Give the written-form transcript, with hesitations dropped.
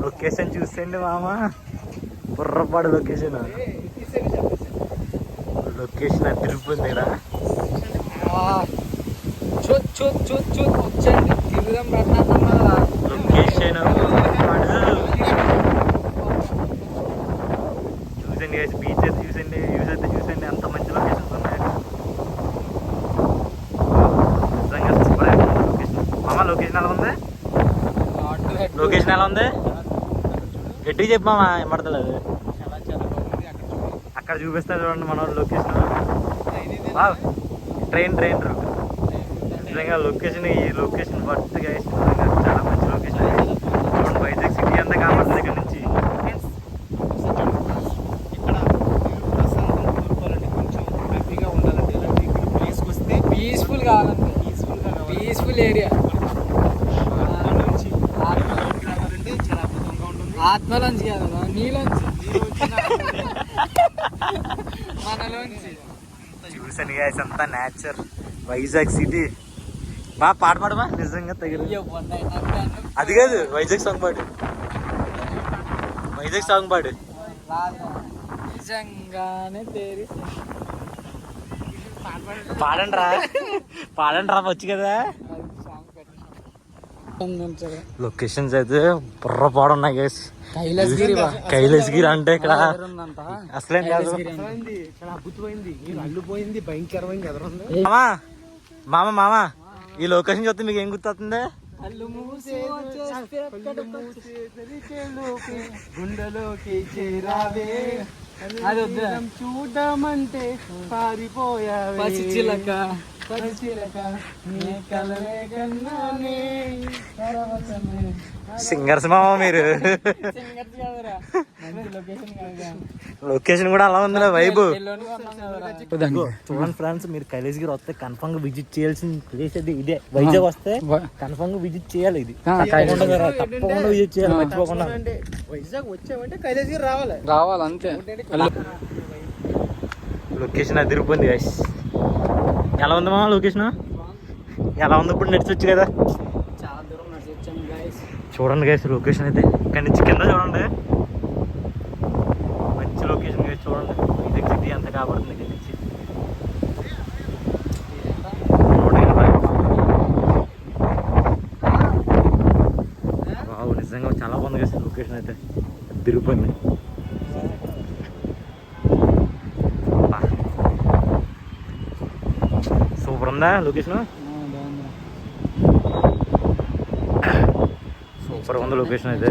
Location చూసేయండి మామ, బుర్రపాడు location. Location అది తిరుగుతుంది ఇక్కడ. లొకేషన్ చూసండి గైస్, బీచ్ అయితే చూసండి, వ్యూస్ అయితే చూసండి, అంత మంచి లొకేషన్స్ ఉన్నాయి నిజంగా. సూపర్ లొకేషన్ మామ. లొకేషన్ ఎలా ఉంది? లొకేషన్ ఎలా ఉంది గట్టిగా చెప్పు మామ, ఏమడతలేదు. అక్కడ చూపిస్తారు చూడండి మన లొకేషన్. Train route. నిజంగా లొకేషన్, ఈ లొకేషన్ వర్త్ గైస్. నిజంగా చాలా మంచి లొకేషన్. చూడండి వైజాగ్ సిటీ అంతా కాపాడుతుంది ఇక్కడ నుంచి. పీస్ఫుల్ కావాలంటే పీస్ఫుల్ ఏరియా. ఆత్మలోంచి కాదు, నీలోంచి, మనలోంచి. చూసాను గైస్ అంతా నేచర్. వైజాగ్ సిటీ. బా పాట పాడమా నిజంగా తగిలి. అది కాదు, వైజాగ్ సాంగ్ పాడు. వైజాగ్ సాంగ్ పాడు. నిజంగానే పాడండి రా వచ్చు కదా. లొకేషన్స్ అయితే బుర్రపాడు ఉన్నాయి గైస్. కైలాసగిరి అంటే ఇక్కడ అసలేం కాదు మామ. ఈ లొకేషన్ చూస్తే మీకు ఏం గుర్తొస్తుంది? చూడమంటే పారిపోయావే సింగర్స్ మామ మీరు. లొకేషన్ కూడా అలా ఉందిలే వైబ్. చూడండి ఫ్రెండ్స్, మీరు కైలాసగిరి వస్తే కన్ఫర్మ్ గా విజిట్ చేయాల్సిన ప్లేస్ అది ఇదే. వైజాగ్ వస్తే కన్ఫర్మ్ గా విజిట్ చేయాలి. ఇది తప్పకుండా విజిట్ చేయాలి, మర్చిపోకుండా. వైజాగ్ వచ్చామంటే కైలాసగిరి రావాలి అంతే. లొకేషన్ అది తిరుగుతుంది గైస్. ఎలా ఉంది మామ లొకేషన్? ఎలా ఉంది? ఇప్పుడు నడిచొచ్చు కదా. చాలా దూరం నడిచొచ్చాను గైస్. చూడండి గైస్ లొకేషన్ అయితే. ఇక్కడ నుంచి కింద చూడండి, మంచి లొకేషన్ గైస్. చూడండి వైజాగ్ సిటీ అంతా కాబడుతుంది ఇక్కడ నుంచి. వావ్, నిజంగా చాలా బాగుంది గైస్ లొకేషన్ అయితే. తిరుగుతుంది. సూపర్ ఉందా లొకేషన్? సూపర్ ఉంది లొకేషన్ అయితే.